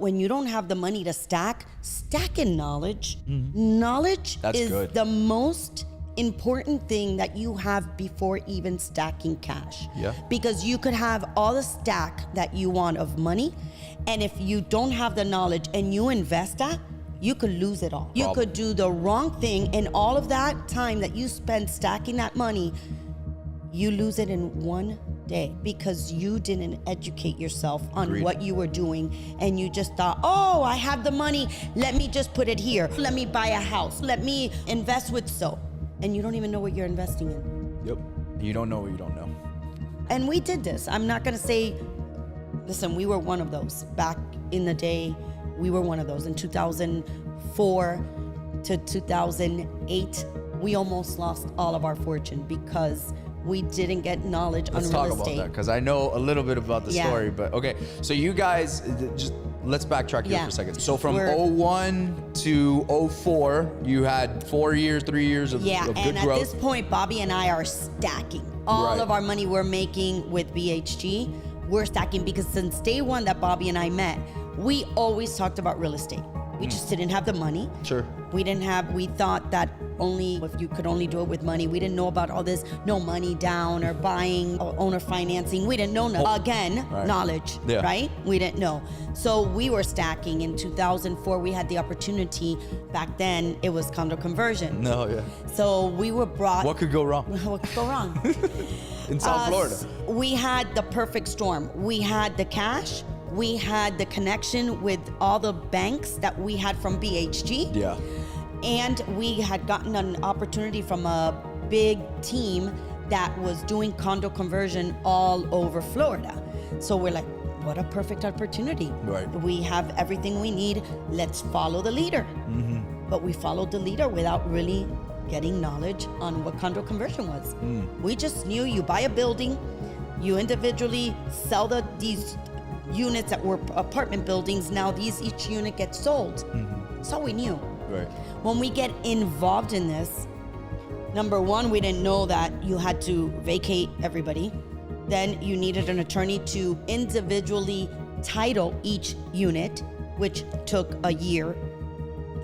when you don't have the money to stack in knowledge. Knowledge is the most important thing that you have before even stacking cash. Yeah. Because you could have all the stack that you want of money, and if you don't have the knowledge and you invest that, you could lose it all. You could do the wrong thing, and all of that time that you spend stacking that money, you lose it in one day because you didn't educate yourself on what you were doing, and you just thought, oh, I have the money, let me just put it here. Let me buy a house. Let me invest with so. And you don't even know what you're investing in. Yep. You don't know what you don't know. And we did this. I'm not gonna say, listen, we were one of those. Back in the day, we were one of those. In 2004 to 2008, we almost lost all of our fortune because we didn't get knowledge on real estate. Let's talk about that, because I know a little bit about the story, but okay. So you guys, just let's backtrack here for a second. So from 01 to 04, you had 3 years of good growth. And at this point, Bobby and I are stacking. All of our money we're making with BHG, we're stacking, because since day one that Bobby and I met, we always talked about real estate. We just didn't have the money. Sure. We thought that only if you could only do it with money. We didn't know about all this, no money down or buying or owner financing. We didn't know. Again, knowledge, right? We didn't know. So we were stacking. In 2004, we had the opportunity. Back then, it was condo conversion. So we were brought. What could go wrong? What could go wrong? In South Florida. We had the perfect storm. We had the cash. We had the connection with all the banks that we had from BHG. Yeah. And we had gotten an opportunity from a big team that was doing condo conversion all over Florida. So we're like, what a perfect opportunity. Right. We have everything we need. Let's follow the leader. But we followed the leader without really getting knowledge on what condo conversion was. We just knew you buy a building, you individually sell these units that were apartment buildings. Now each unit gets sold. That's all we knew. Right. When we get involved in this, number one, we didn't know that you had to vacate everybody. Then you needed an attorney to individually title each unit, which took a year,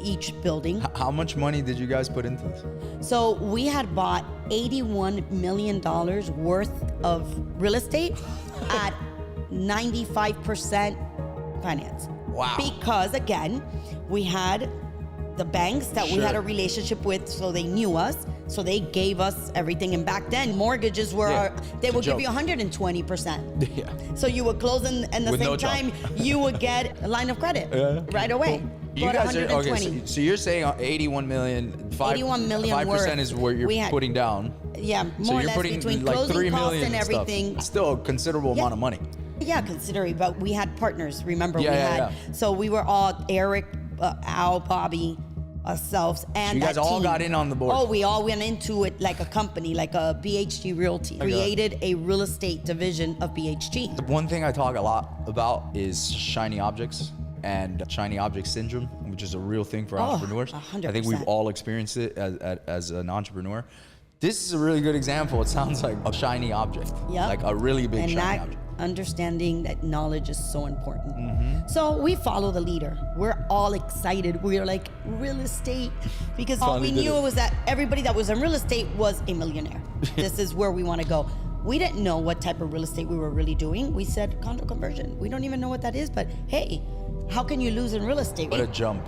each building. How much money did you guys put into this? So we had bought $81 million worth of real estate at 95% finance. Wow. Because again, we had the banks that we had a relationship with, so they knew us, so they gave us everything. And back then, mortgages were, they would give you 120%. Yeah. So you would close and the With same time, you would get a line of credit right away. You guys are, okay, so you're saying 81 million, 81 million 5% is what you're putting down. Yeah, more or less, between like closing 3 costs million and everything. Still a considerable amount of money. Yeah, considering, but we had partners, remember? So we were all, Eric, Al, Bobby, ourselves, and so you guys all got in on the board. Oh, we all went into it like a company, like a BHG Realty. Created a real estate division of BHG. The one thing I talk a lot about is shiny objects and shiny object syndrome, which is a real thing for entrepreneurs. 100%. I think we've all experienced it as an entrepreneur. This is a really good example. It sounds like a shiny object, like a really big shiny object. Understanding that knowledge is so important. So we follow the leader. We're all excited. We're like, real estate, because all we knew was that everybody that was in real estate was a millionaire. This is where we want to go. We didn't know what type of real estate we were really doing. We said condo conversion. We don't even know what that is, but hey, how can you lose in real estate? What a jump.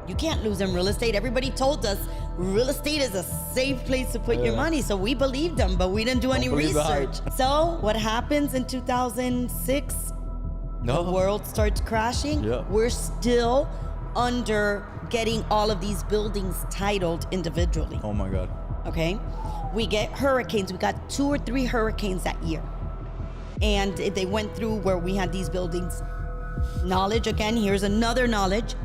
You can't lose in real estate. Everybody told us real estate is a safe place to put your money. So we believed them, but we didn't do any research. So what happens in 2006? The world starts crashing. We're still under getting all of these buildings titled individually. Oh my God. Okay. We get hurricanes. We got 2 or 3 hurricanes that year. And they went through where we had these buildings. Knowledge, again, here's another knowledge.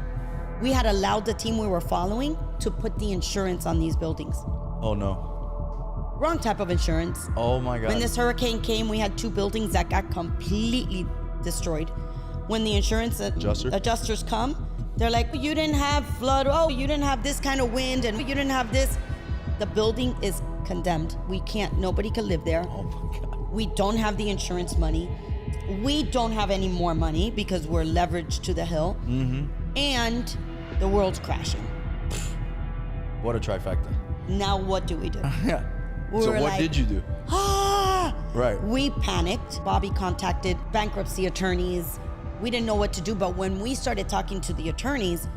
We had allowed the team we were following to put the insurance on these buildings. Oh no. Wrong type of insurance. Oh my God. When this hurricane came, we had 2 buildings that got completely destroyed. When the insurance adjusters come, they're like, you didn't have flood, oh, you didn't have this kind of wind, and you didn't have this. The building is condemned. We can't, nobody can live there. Oh my God. We don't have the insurance money. we don't have any more money because we're leveraged to the hill, and the world's crashing. What a trifecta. Now what do we do? Yeah. We So were what like, did you do? Right. We panicked. Bobby contacted bankruptcy attorneys. We didn't know what to do, but when we started talking to the attorneys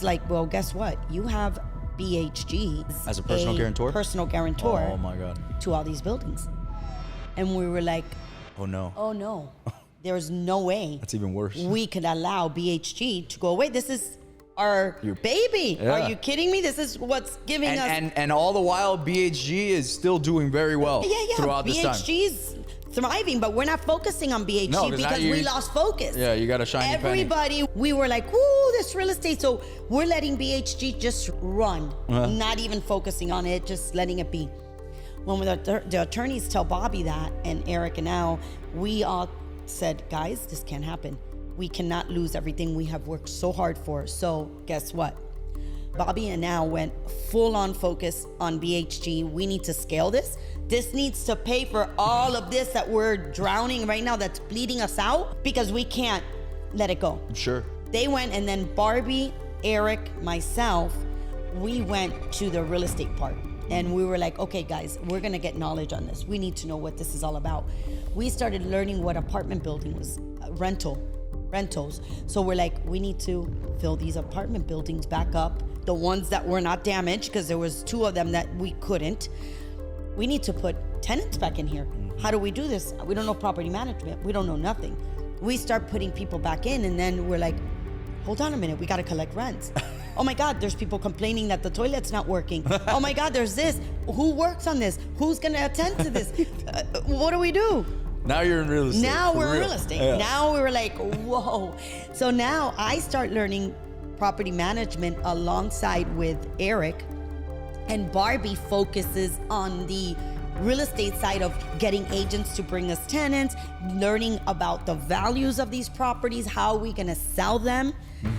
like, well, guess what? You have BHG As a personal guarantor? Personal guarantor. Oh my God. To all these buildings. And we were like, Oh no. oh no, there's no way. That's even worse. We could allow BHG to go away. This is your baby. Yeah. Are you kidding me? This is what's giving us. And all the while, BHG is still doing very well throughout this time. BHG's thriving, but we're not focusing on BHG No, because we lost focus. Yeah, you got a shiny Everybody, we were like, woo, this real estate. So we're letting BHG just run, not even focusing on it, just letting it be. When the attorneys tell Bobby that, and Eric and Al, we all said, guys, this can't happen. We cannot lose everything we have worked so hard for. So guess what? Bobby and Al went full on focus on BHG. We need to scale this. This needs to pay for all of this that we're drowning right now, that's bleeding us out, because we can't let it go. Sure. They went, and then Barbie, Eric, myself, we went to the real estate part. And we were like, okay, guys, we're gonna get knowledge on this. We need to know what this is all about. We started learning what apartment building was, rentals. So we're like, we need to fill these apartment buildings back up, the ones that were not damaged, because there was 2 of them that we couldn't. We need to put tenants back in here. How do we do this? We don't know property management. We don't know nothing. We start putting people back in, and then we're like, hold on a minute, we gotta collect rents. Oh my God, there's people complaining that the toilet's not working. Oh my God, there's this. Who works on this? Who's gonna attend to this? What do we do? Now you're in real estate. Now we're in real estate. Yeah. Now we were like, whoa. So now I start learning property management alongside with Eric, and Barbie focuses on the real estate side of getting agents to bring us tenants, learning about the values of these properties, how are we gonna sell them.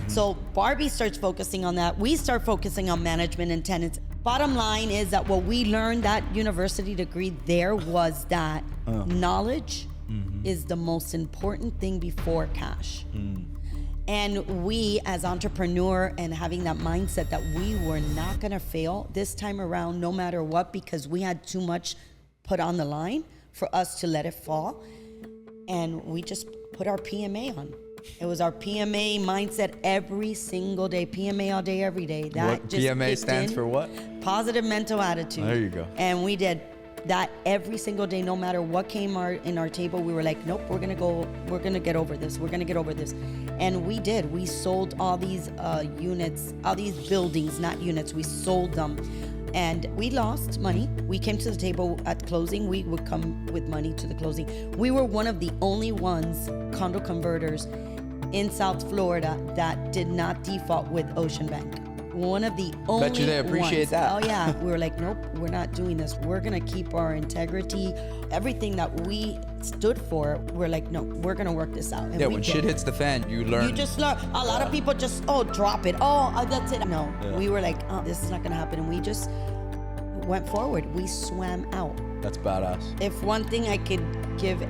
So Barbie starts focusing on that. We start focusing on management and tenants. Bottom line is that what we learned, that university degree there, was that knowledge is the most important thing before cash. And we, as entrepreneur, and having that mindset that we were not gonna fail this time around, no matter what, because we had too much put on the line for us to let it fall. And we just put our PMA on. It was our PMA mindset every single day, PMA all day, every day. That what just PMA stands for what? Positive mental attitude. There you go. And we did that every single day, no matter what came in our table. We were like, nope, we're gonna get over this. We're gonna get over this. And we did. We sold all these units, all these buildings, not units. We sold them. And we lost money. We came to the table at closing. We would come with money to the closing. We were one of the only ones, condo converters in South Florida, that did not default with Ocean Bank. One of the only Bet you they appreciate ones. that. Oh yeah, we were like, nope, we're not doing this. We're gonna keep our integrity. Everything that we stood for, we're like, no, we're gonna work this out. And Yeah, we when did. shit hits the fan, you learn. You just learn. A lot of people just, drop it. That's it. No, we were like, this is not gonna happen. And we just went forward. We swam out. That's badass. If one thing I could give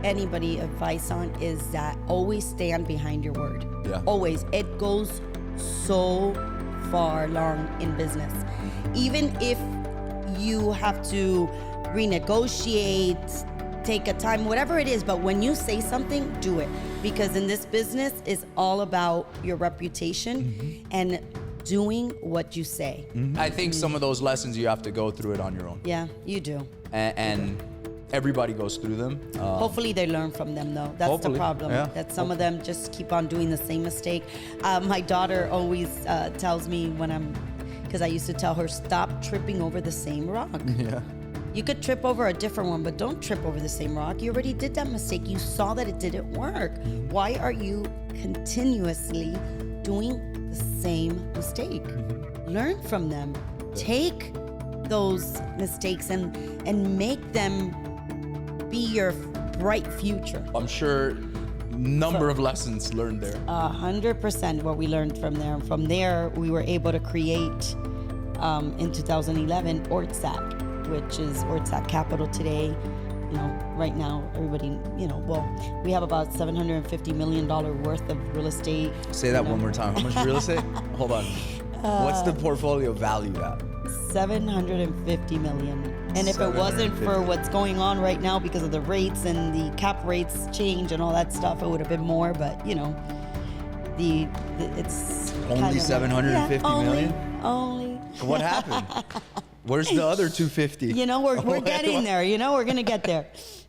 anybody advice on is that always stand behind your word. Yeah. Always. It goes so far long in business. Even if you have to renegotiate, take a time, whatever it is, but when you say something, do it. Because in this business, it's all about your reputation and doing what you say. I think some of those lessons you have to go through it on your own. Yeah, you do. And everybody goes through them. Hopefully they learn from them, though. That's Hopefully, the problem, yeah. that some of them just keep on doing the same mistake. My daughter always tells me because I used to tell her, stop tripping over the same rock. Yeah. You could trip over a different one, but don't trip over the same rock. You already did that mistake. You saw that it didn't work. Why are you continuously doing the same mistake? Learn from them. Take those mistakes and make them be your bright future. I'm sure number of lessons learned there. 100% what we learned from there. From there, we were able to create, in 2011, ORTSAC, which is ORTSAC Capital today. right now, everybody, you know, well, we have about $750 million worth of real estate. Say that one more time. How much real estate? Hold on. What's the portfolio value at? 750 million. And if it wasn't for what's going on right now because of the rates and the cap rates change and all that stuff, it would have been more. But you know, it's only kind of 750 million. Only. What happened? Where's the other 250? You know, we're getting there. You know, we're gonna get there.